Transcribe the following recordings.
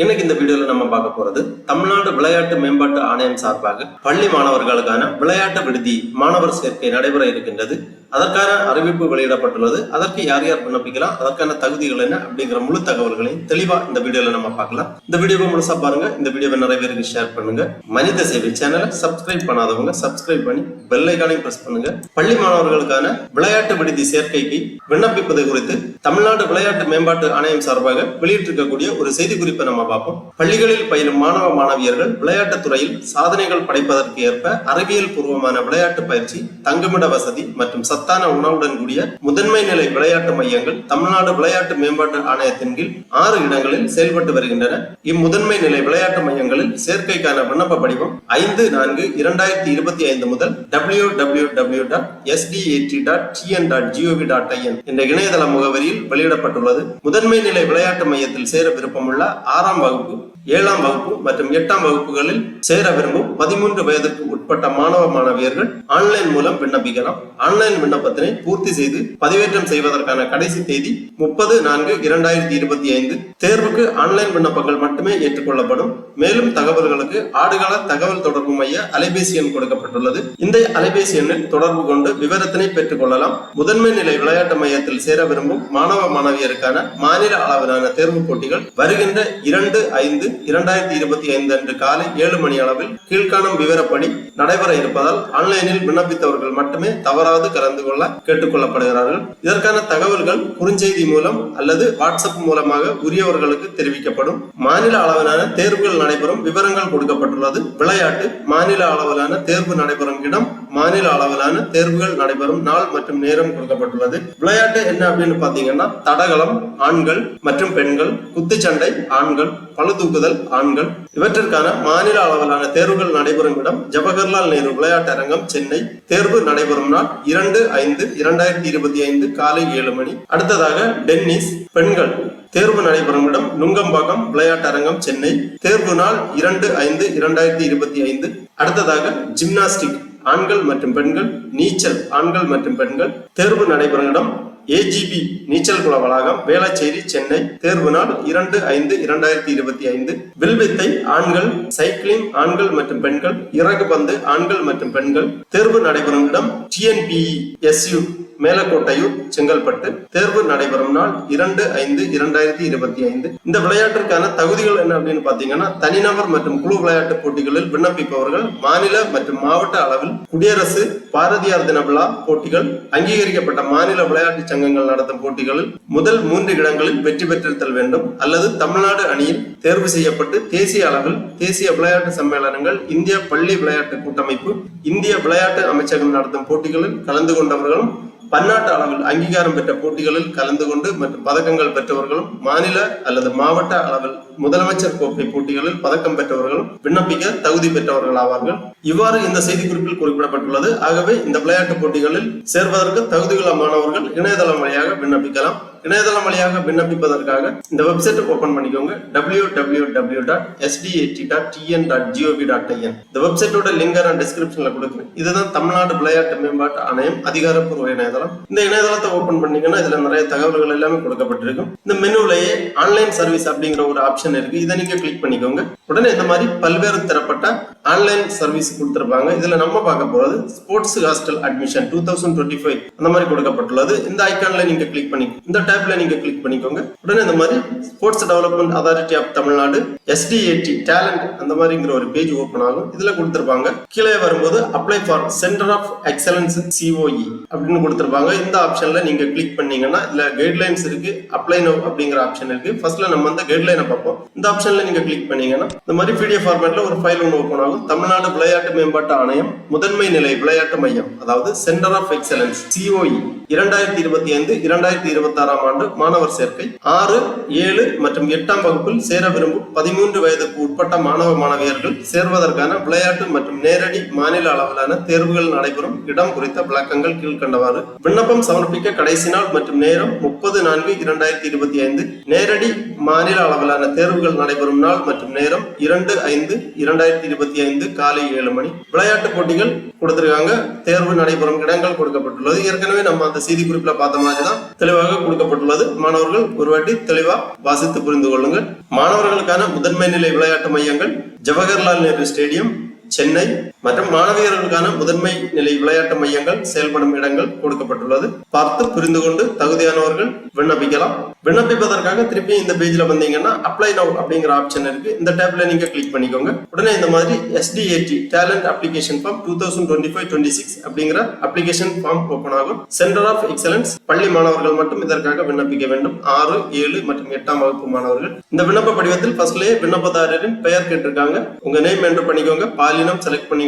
இன்னைக்கு இந்த வீடியோல நம்ம பார்க்க போறது தமிழ்நாடு விளையாட்டு மேம்பாட்டு ஆணையம் சார்பாக பள்ளி மாணவர்களுக்கான விளையாட்டு விடுதி மாணவர் சேர்க்கை நடைபெற இருக்கின்றது. அதற்கான அறிவிப்பு வெளியிடப்பட்டுள்ளது. அதற்கு யார் யார் விண்ணப்பிக்கலாம், அதற்கான தகுதிகள் என்ன அப்படிங்கிற முழு தகவல்களையும் தெளிவா இந்த வீடியோல நம்ம பார்க்கலாம். இந்த வீடியோவை முழுசா பாருங்க. இந்த வீடியோவை நிறைய பேருக்கு ஷேர் பண்ணுங்க. மனித சேவை சேனலை சப்ஸ்கிரைப் பண்ணாதவங்க சப்ஸ்கிரைப் பண்ணி பெல் ஐகானையும் பிரஸ் பண்ணுங்க. பள்ளி மாணவர்களுக்கான விளையாட்டு விடுதி சேர்க்கைக்கு விண்ணப்பிப்பது குறித்து தமிழ்நாடு விளையாட்டு மேம்பாட்டு ஆணையம் சார்பாக வெளியிட்டிருக்கக்கூடிய ஒரு செய்தி குறிப்பை நம்ம பார்ப்போம். பள்ளிகளில் பயிலும் மாணவ மாணவியர்கள் விளையாட்டுத் துறையில் சாதனைகள் படைப்பதற்கு ஏற்ப அறிவியல் பூர்வமான விளையாட்டு பயிற்சி, தங்குமிட வசதி மற்றும் சத்தான உணவுடன் கூடிய முதன்மை நிலை விளையாட்டு மையங்கள் தமிழ்நாடு விளையாட்டு மேம்பாட்டு ஆணையத்தின் கீழ் 6 இடங்களில் செயல்பட்டு வருகின்றன. இம்முதன்மை நிலை விளையாட்டு மையங்களில் சேர்க்கைக்கான விண்ணப்ப படிவம் 5/4/2025 முதல் www.sdat.tn.gov.in என்ற இணையதள முகவரியில் வெளியிடப்பட்டுள்ளது. முதன்மை நிலை விளையாட்டு மையத்தில் சேர விருப்பமுள்ள 6ஆம் வகுப்பு, 7ஆம் வகுப்பு மற்றும் 8ஆம் வகுப்புகளில் சேர விரும்பும் 13 வயதுக்கு உட்பட்ட மாணவ மாணவியர்கள் ஆன்லைன் மூலம் விண்ணப்பிக்கலாம். ஆன்லைன் விண்ணப்பத்தினை பூர்த்தி செய்து பதிவேற்றம் செய்வதற்கான கடைசி தேதி 30/4/2025. தேர்வுக்கு ஆன்லைன் விண்ணப்பங்கள் மட்டுமே ஏற்றுக்கொள்ளப்படும். மேலும் தகவல்களுக்கு ஆடுகள தகவல் தொடர்பு மைய அலைபேசி எண் கொடுக்கப்பட்டுள்ளது. இந்த அலைபேசி எண்ணில் தொடர்பு கொண்டு விவரத்தினை பெற்றுக் கொள்ளலாம். முதன்மை நிலை விளையாட்டு மையத்தில் சேர விரும்பும் மாணவ மாணவியருக்கான மாநில அளவிலான தேர்வு போட்டிகள் வருகின்ற 2/5/2025 அன்று காலை 7 மணி அளவில் கீழ்காணும் விவரப்படி நடைபெற இருப்பதால் ஆன்லைனில் விண்ணப்பித்தவர்கள் மட்டுமே தவறாது கலந்து கொள்ள கேட்டுக்கொள்ளப்படுகிறார்கள். இதற்கான தகவல்கள் குறுஞ்செய்தி மூலம் அல்லது வாட்ஸ்அப் மூலமாக உரியவர்களுக்கு தெரிவிக்கப்படும். மாநில அளவிலான தேர்வுகள் நடைபெறும் விவரங்கள் கொடுக்கப்பட்டுள்ளது. விளையாட்டு மாநில அளவிலான தேர்வு நடைபெறும் இடம், மாநில அளவிலான தேர்வுகள் நடைபெறும் நாள் மற்றும் நேரம் கொடுக்கப்பட்டுள்ளது. விளையாட்டு என்ன அப்படின்னு பாத்தீங்கன்னா, தடகளம் ஆண்கள் மற்றும் பெண்கள், குத்துச்சண்டை ஆண்கள், பளுதூக்குதல் ஆண்கள். இவற்றிற்கான மாநில அளவிலான தேர்வுகள் நடைபெறும் இடம் ஜவஹர்லால் நேரு விளையாட்டு அரங்கம், சென்னை. தேர்வு நடைபெறும் நாள் 2/5/2025 காலை 7 மணி. அடுத்ததாக டென்னிஸ் பெண்கள். தேர்வு நடைபெறும் இடம் நுங்கம்பாக்கம் விளையாட்டு அரங்கம், சென்னை. தேர்வு நாள் 2/5/2025. அடுத்ததாக ஜிம்னாஸ்டிக் ஆண்கள் மற்றும் பெண்கள், நீச்சல் ஆண்கள் மற்றும் பெண்கள். தேர்வு நடைபெறும் இடம் ஏஜிபி நீச்சல் குள வளாகம், வேளச்சேரி, சென்னை. தேர்வு நாள் 2/5/2025. வில்வித்தை ஆண்கள், சைக்கிளிங் ஆண்கள் மற்றும் பெண்கள், இறகு பந்து ஆண்கள் மற்றும் பெண்கள். தேர்வு நடைபெறும் இடம் TNPESU மேலக்கோட்டையூர், செங்கல்பட்டு. தேர்வு நடைபெறும் நாள் 2/5/2025. இந்த விளையாட்டிற்கான தகுதிகள் என்ன அப்படின்னு பாத்தீங்கன்னா, தனிநபர் மற்றும் குழு விளையாட்டு போட்டிகளில் விண்ணப்பிப்பவர்கள் மாநில மற்றும் மாவட்ட அளவில் குடியரசு, பாரதியார் தின விழா போட்டிகள், அங்கீகரிக்கப்பட்ட மாநில விளையாட்டு சங்கங்கள் நடத்தும் போட்டிகளில் முதல் 3 இடங்களில் வெற்றி பெற்றிருத்தல் வேண்டும். அல்லது தமிழ்நாடு அணியில் தேர்வு செய்யப்பட்டு தேசிய அளவில் தேசிய விளையாட்டு சம்மேளனங்கள், இந்திய பள்ளி விளையாட்டு கூட்டமைப்பு, இந்திய விளையாட்டு அமைச்சகம் நடத்தும் போட்டிகளில் கலந்து கொண்டவர்களும், பன்னாட்டு அளவில் அங்கீகாரம் பெற்ற போட்டிகளில் கலந்து கொண்டு மற்றும் பதக்கங்கள் பெற்றவர்களும், மாநில அல்லது மாவட்ட அளவில் முதலமைச்சர் கோப்பை போட்டிகளில் பதக்கம் பெற்றவர்களும் விண்ணப்பிக்க தகுதி பெற்றவர்கள் ஆவார்கள். இவ்வாறு இந்த செய்திக்குறிப்பில் குறிப்பிடப்பட்டுள்ளது. ஆகவே இந்த விளையாட்டு போட்டிகளில் சேர்வதற்கு தகுதியுள்ள மாணவர்கள் இணையதளம் வழியாக விண்ணப்பிக்கலாம். இணையதளம் வழியாக விண்ணப்பிப்பதற்காக இந்த வெப்சைட் ஓபன் பண்ணிக்கோங்க. www.sdat.tn.gov.in. இந்த வெப்சைட்டோட லிங்க் நான் டிஸ்கிரிப்ஷன்ல கொடுக்குறேன். இதுதான் தமிழ்நாடு விளையாட்டு மேம்பாட்டு ஆணையம் அதிகாரப்பூர்வ இணையதளம். இந்த இணையதளத்தை ஓபன் பண்ணீங்கன்னா இதுல நிறைய தகவல்கள் எல்லாமே கொடுக்கப்பட்டிருக்கும். இந்த மெனுவிலேயே ஆன்லைன் சர்வீஸ் அப்படிங்கிற ஒரு ஆப்ஷன் இருக்கு. இதை நீங்க கிளிக் பண்ணிக்கோங்க. உடனே இந்த மாதிரி பல்வேறு தரப்பட்ட ஆன்லைன் சர்வீஸ் கொடுத்திருப்பாங்க. இதுல நம்ம பார்க்க போறது ஸ்போர்ட்ஸ் ஹாஸ்டல் அட்மிஷன் 2025 அந்த மாதிரி கொடுக்கப்பட்டுள்ளது. இந்த ஐகான்ல நீங்க கிளிக் பண்ணி இந்த டேப்ல நீங்க கிளிக் பண்ணிக்கோங்க. உடனே இந்த மாதிரி sports development authority of Tamil Nadu SDAT talent அந்த மாதிரிங்கிற ஒரு பேஜ் ஓபன் ஆகும். இதுல கொடுத்திருப்பாங்க. கீழே வரும்போது apply for centre of excellence COE அப்படின்னு கொடுத்திருப்பாங்க. இந்த ஆப்ஷன்ல நீங்க கிளிக் பண்ணீங்கன்னா இதுல கைட்லைன்ஸ் இருக்கு, அப்ளை நவ் அப்படிங்கிற ஆப்ஷன் இருக்கு. ஃபர்ஸ்ட்ல நம்ம அந்த கைட்லைனை பார்ப்போம். இந்த ஆப்ஷன்ல நீங்க கிளிக் பண்ணீங்கன்னா இந்த மாதிரி PDF ஃபார்மேட்ல ஒரு ஃபைல் ஒன்று ஓபன் ஆகும். தமிழ்நாடு விளையாட்டு மேம்பாட்டு ஆணையம் முதன்மை நிலை விளையாட்டு மையம், அதாவது சென்டர் ஆஃப் எக்ஸலன்ஸ் COE 2025-2026 ஆண்டு மாணவர் சேர்க்கை 6, 7 மற்றும் 8ஆம் வகுப்பில் சேர விரும்பும் 13 வயதுக்கு உட்பட்ட மாணவ மாணவியர்கள் சேர்வதற்கான விளையாட்டு மற்றும் நேரடி மாநில அளவிலான தேர்வுகள் நடைபெறும் இடம் குறித்த விளக்கங்கள் கீழ்கண்டவாறு. விண்ணப்பம் சமர்ப்பிக்க கடைசி நாள் மற்றும் நேரம் 30/4/2025. நேரடி மாநில அளவிலான தேர்வுகள் நடைபெறும் நாள் மற்றும் நேரம் 2/5/2025 காலை 7 மணி. விளையாட்டு போட்டிகள் கொடுத்திருக்காங்க. தேர்வு நடைபெறும் இடங்கள் கொடுக்கப்பட்டுள்ளது. ஏற்கனவே நம்ம அந்த செய்தி குறிப்பில் பார்த்த மாதிரி தான் தெளிவாக கொடுக்கப்பட்டு கொடுக்கப்பட்டுள்ளது. மாணவர்கள் ஒரு வாட்டி தெளிவா வாசித்து புரிந்து கொள்ளுங்கள். மாணவர்களுக்கான முதன்மை நிலை விளையாட்டு மையங்கள் ஜவஹர்லால் நேரு ஸ்டேடியம், சென்னை மற்றும் மாணவியர்களுக்கான முதன்மை நிலை விளையாட்டு மையங்கள் செயல்படும் இடங்கள் கொடுக்கப்பட்டுள்ளது. பார்த்து புரிந்து கொண்டு தகுதியானவர்கள் விண்ணப்பிக்கலாம். விண்ணப்பிப்பதற்காக திருப்பி இந்த பேஜ்ல வந்தீங்கன்னா அப்ளை நவ் அப்படிங்கிற ஆப்ஷன் இருக்கு. இந்த டேப்ல நீங்க கிளிக் பண்ணிக்கோங்க. உடனே இந்த மாதிரி SDAT டேலண்ட் அப்ளிகேஷன் ஃபார்ம் 2025-26 அப்படிங்கிற அப்ளிகேஷன் ஃபார்ம் ஓபன் ஆகும். சென்டர் ஆஃப் எக்ஸலன்ஸ் பள்ளி மாணவர்கள் மட்டும் இதற்காக விண்ணப்பிக்க வேண்டும். 6, 7 மற்றும் 8ஆம் வகுப்பு மாணவர்கள். இந்த விண்ணப்ப படிவத்தில் ஃபர்ஸ்ட்லயே விண்ணப்பதாரரின் பெயர் கேட்டிருக்காங்க. உங்க நேம் என்டர் பண்ணிக்கோங்க. பாலினம் செலக்ட் பண்ணிக்கோங்க.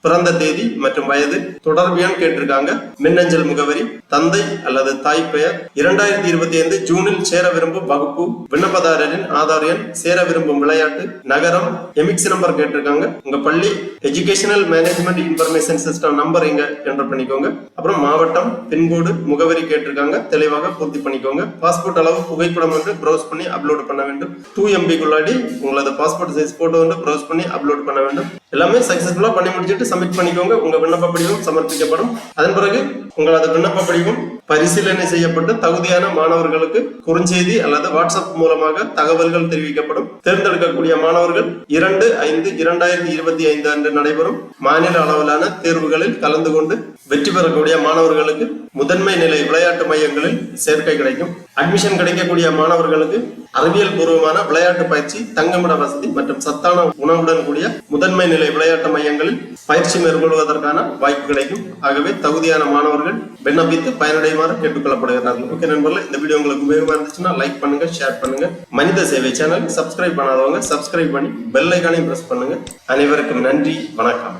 பிறந்த தேதி மற்றும் வயது, தொடர்பு எண் கேட்டிருக்காங்க. மின்னஞ்சல் முகவரி, தந்தை அல்லது தாய் பெயர், 2025 ஜூனில் சேர விரும்பும் வகுப்பு, விண்ணப்பதாரரின் ஆதார் எண், சேர விரும்பும் விளையாட்டு, நகரம், எமிக்ஸ் நம்பர் கேட்டிருக்காங்க. உங்க பள்ளி educational management information system number இங்க என்டர் பண்ணிக்கோங்க. அப்புறம் மாவட்டம், பின்கோடு, முகவரி கேட்டிருக்காங்க. தெளிவாக பூர்த்தி பண்ணிக்கோங்க. பாஸ்போர்ட் அளவு புகைப்படம் வந்து ப்ரௌஸ் பண்ணி அப்லோட் பண்ண வேண்டும். 2 MB குள்ளாடி உங்களது பாஸ்போர்ட் சைஸ் போட்டோ வந்து ப்ரௌஸ் பண்ணி அப்லோட் பண்ண வேண்டும். எல்லாமே சக்சஸ்ஃபுல்லா பண்ணி முடிச்சிட்டு சப்மிட் பண்ணிக்கோங்க. உங்க விண்ணப்ப படிவம் சமர்ப்பிக்கப்படும். அதன் பிறகு உங்களது விண்ணப்ப படிவம் பரிசீலனை செய்யப்பட்டு தகுதியான மாணவர்களுக்கு குறுஞ்செய்தி அல்லது வாட்ஸ்அப் மூலமாக தகவல்கள் தெரிவிக்கப்படும். தேர்ந்தெடுக்கக்கூடிய மாணவர்கள் 2/5/2025 அன்று நடைபெறும் மாநில அளவிலான தேர்வுகளில் கலந்து கொண்டு வெற்றி பெறக்கூடிய மாணவர்களுக்கு முதன்மை நிலை விளையாட்டு மையங்களில் சேர்க்கை கிடைக்கும். அட்மிஷன் கிடைக்கக்கூடிய மாணவர்களுக்கு அறிவியல் பூர்வமான விளையாட்டு பயிற்சி, தங்குமிட வசதி மற்றும் சத்தான உணவுடன் கூடிய முதன்மை நிலை விளையாட்டு மையங்களில் பயிற்சி மேற்கொள்வதற்கான வாய்ப்பு கிடைக்கும். ஆகவே தகுதியான மாணவர்கள் விண்ணப்பித்து பயனடையுமாறு கேட்டுக்கொள்ளப்படுகிறார்கள். ஓகே நண்பர்களே, இந்த வீடியோ உங்களுக்கு உபயோகமா இருந்துச்சுன்னா லைக் பண்ணுங்க, ஷேர் பண்ணுங்க. மனித சேவை சேனல் சப்ஸ்கிரைப் பண்ணாதவங்க சப்ஸ்கிரைப் பண்ணி பெல் ஐகானையும் பிரஸ் பண்ணுங்க. அனைவருக்கும் நன்றி, வணக்கம்.